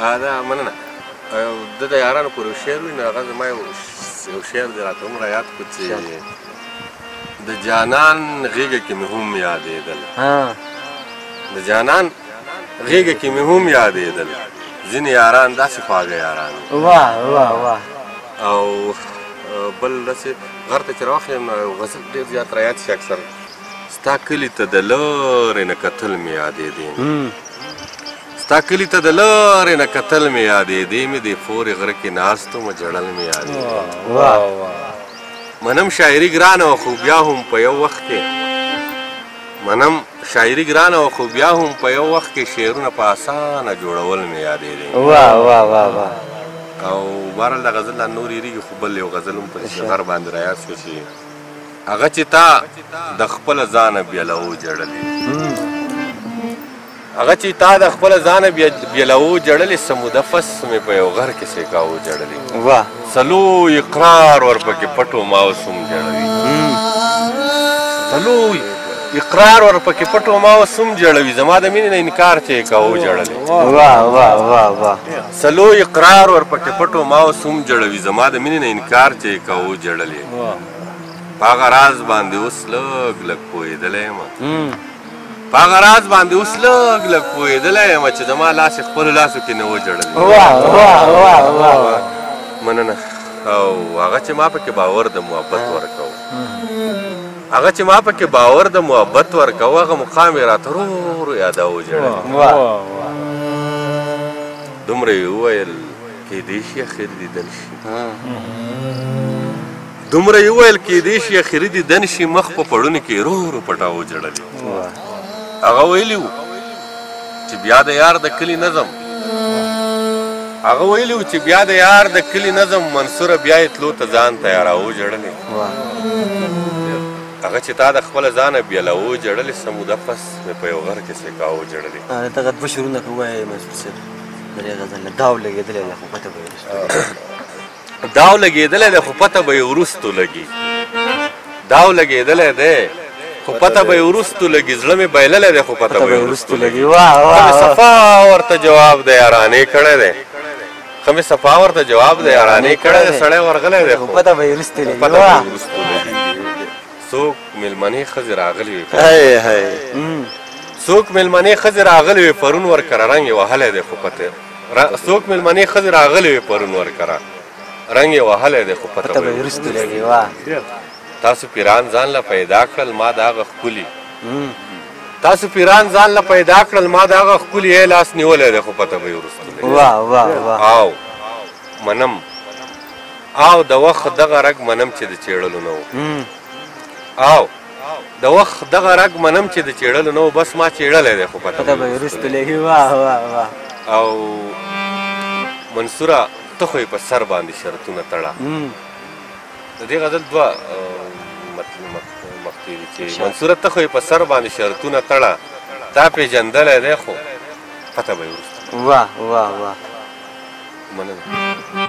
دا مننه د د یارانو پورې یو شعر وي نو هغه زما یو شعر دی راته هم رایاد کړو چې د جانان غېږه کې مې هم یادېدل د جانان غېږه کې مې هم یادېدل ځینې یاران داسې خواږه یاران واه واه واه او بل داسې غر ته چې راوخېږم نو یو غزل ډېر زیات رایاد شي اکثر ستا کلي ته د لارې نه کتل مې یادېدې ستا کلي ته د لارې نه کتل مې یادېدې مې د فورې غره کې ناست ومه جړل مې یادېدې منم شاعري ګرانه وه خو بیا هم په یو وخت کې منم شاعري ګرانه وه خو بیا هم په یو وخت کې شعرونه په اسانه جوړول مې یادېدې واه واه واه واه او بهرحال د غزل لا نور هېرېږي خو بل یو غزل هم په غر باندې رایاد شو چې هغه چې تا د خپله ځانه بیلوو جړلې هغه چې تا د خپله ځانه بیلوو جړلې سموده فس مې په یو غر کې سیکاوو جړلې واه سلو اقرار ورپکې پټو ماوس هم جړوي سلو اقرار ورپکې پټو ماوس هم جړوي زما د مینې نه انکار چې یې کوو جړلې واه واه واه واه سلو اقرار ورپکې پټو ماوس هم جړوي زما د مینې نه انکار چې یې کوو جړلې په هغه راز باندې اوس لږ لږ پوهېدلی یم په هغه راز باندې اوس لږ لږ پوهېدلی یم چې زما لاس یې خپلو لاسو کې نه وجړلی مننه او هغه چې ما پکې باور د محبت ورکوو هغه چې ما پکې باور د محبت ورکوو هغه مقام یې راته ورو ورو یادوو جړلی دومره یې وویل کیدای شي اخر دیدن شي دومره یې وویل کیدای شي اخري دیدن شي مخ په پړونو کې ورو ورو پټاوو جړلی هغه ویلي وو چې بیا د یار د کلي نظم هغه ویلي وو چې بیا د یار د کلي نظم منصوره بیا یې تلو ته ځان تیاراوو جړلی هغه چې تا د خپله ځانه بیلوو جړلې سموده پس مې په یو غر کې سیکاوو جړلې دغه دوه شعرونه که ووایې منصور صاحب د دې غزل نه داو لګېدلی دی خو پته به یې داو لګېدلی دی خو پته به یې وروستو لګي داو لګېدلی دی خو پته به یې وروستو لګي زړه مې بایللی دی خو پته به یې وروستو لګي ښه مې صفا ورته جواب د یارانې کړی دی ښه مې صفا ورته جواب د یارانې کړی دی سړی ورغلی دی خو پته به یې وروستو لګي څوک مېلمنې ښځې راغلې وې څوک مېلمنې ښځې راغلې وې پرون ورکره رنګ یې وهلی دی خو پته څوک مېلمنې ښځې راغلې وې پرون ورکره رنګ یې وهلی دی خو پته به یې وروستو لګي تاسو پیران ځان له پیدا کړل ما د هغه ښکلي تاسو پیران ځان له پیدا کړل ما د هغه ښکلي یې لاس نیولی دی خو پته به یې وروستو لګي او منم او د وخت دغه رګ منم چې د چېړلو نه و او د وخت دغه رګ منم چې د چېړلو نه و بس ما چېړلی دی خو پته به یې وروستو لګي او منصوره ته خو یې په سر باندې شرطونه تړه د دې غزل دوه مخکې دي چې منصوره ته خو یې په سر باندې شرطونه تړه تا پېژندلی دی خو پته به یې وروسته واه واه واه مننه